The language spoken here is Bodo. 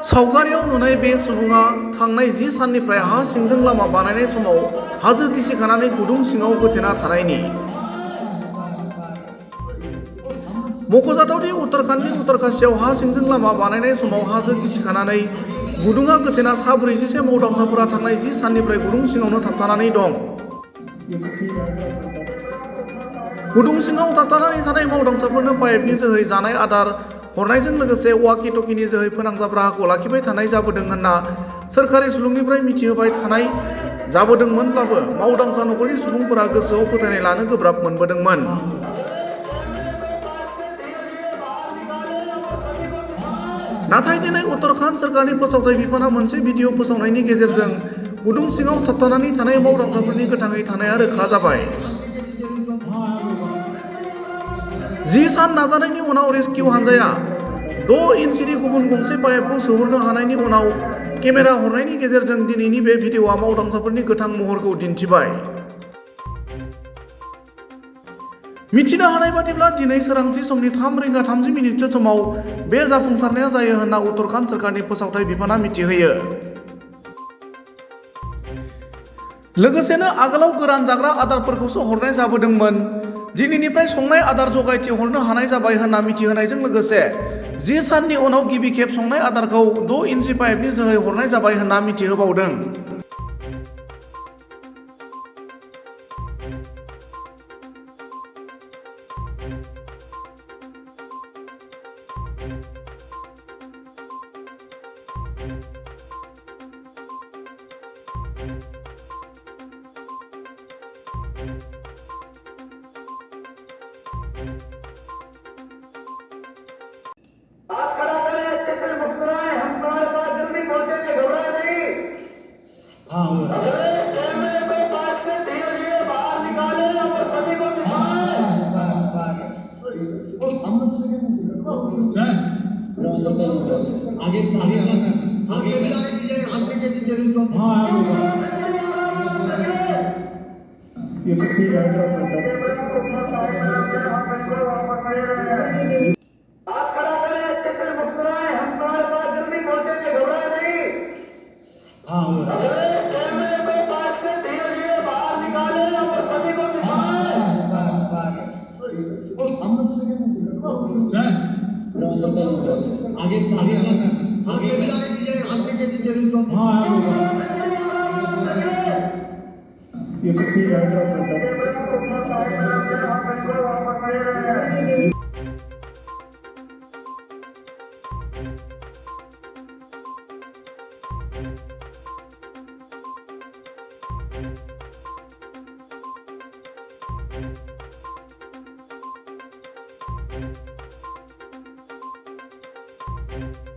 सावगारियाव नुनाय बे सुबुङा थांनाय 10 साननिफ्राय हा सिंजों लामा बानायनाय समाव हाजो गिसिखानानै गुदुं सिङाव गोथेना थानायनि। मख'जाथावदि उत्तराखंडनि उत्तरकाशीयाव हा सिंजों लामा बानायनाय समाव हाजो गिसिखानानै गुदुङा गोथेना सा 41 मावदांसाफोरा थांनाय 10 साननिफ्राय गुदुं सिङावनो थाबथानानै दं। गुदुं सिङाव थाबथानानै थानाय मावदांसाफोरनो पाइपनि जोहै जानाय आदार हरनायजों लोगोसे वाकि टकिनि जोहै फोनांजाब राहाखौ लाखिबाय थानाय जाबोदों होनना सोरखारि सुलुंनिफ्राय मिथिहोबाय थानाय जाबोदोंमोनब्लाबो मावदांसा नखरनि सुबुंफोरा गोसोआव फोथायनाय लानो गोब्राब मोनबोदोंमोन। नाथाय दिनै उत्तराखंड सोरखारनि फोसावथाय बिफाना मोनसे भिडिअ फोसावनायनि गेजेरजों गुदुं सिङाव थाबथानानै थानाय मावदांसाफोरनि गोथाङै थानाया रोखा जाबाय। 10 सान नाजानायनि उनाव रेस्किउ हानजाया 6 इन्सिनि गुबुन गंसे पाइपखौ सोहरनो हानायनि उनाव केमेरा हरनायनि गेजेरजों दिनैनि बे भिडिअआ मावदांसाफोरनि गोथां महरखौ दिन्थिबाय। मिथिनो हानाय बादिब्ला दिनै सोरांसि समनि 3:30 समाव बे जाफुंसारनाया जायो होनना उत्तराखंड सोरखारनि फोसावथाय बिफाना मिथिहोयो। लोगोसेनो आगोलाव गोरान जाग्रा आदारफोरखौसो हरनाय जाबोदोंमोन। दिनैनिफ्राय संनाय आदार जगायथि हरनो हानाय जाबाय होनना मिथिहोनायजों लोगोसे 10 साननि उनाव गिबि खेब संनाय आदारखौ 6 इन्सि पाइपनि जोहै हरनाय जाबाय होनना मिथिहोबावदों। हाथ खड़ा करें, अच्छे से मुस्कुराएं, हम तुम्हारे पास जल्दी पहुंचेंगे, घबराएं नहीं। अगले कैमरे को पास से धीरे धीरे बाहर निकालें और सभी को दिखाएं। आगे ये सबसे हाथ खड़ा करें, अच्छे से मुस्कुराएं, हम तुम्हारे पास जल्दी पहुंचेंगे, घबराएं नहीं। अगले कैमरे को पास से धीरे धीरे बाहर निकालें और सभी को दिखाएं। ये सबसे Thank you.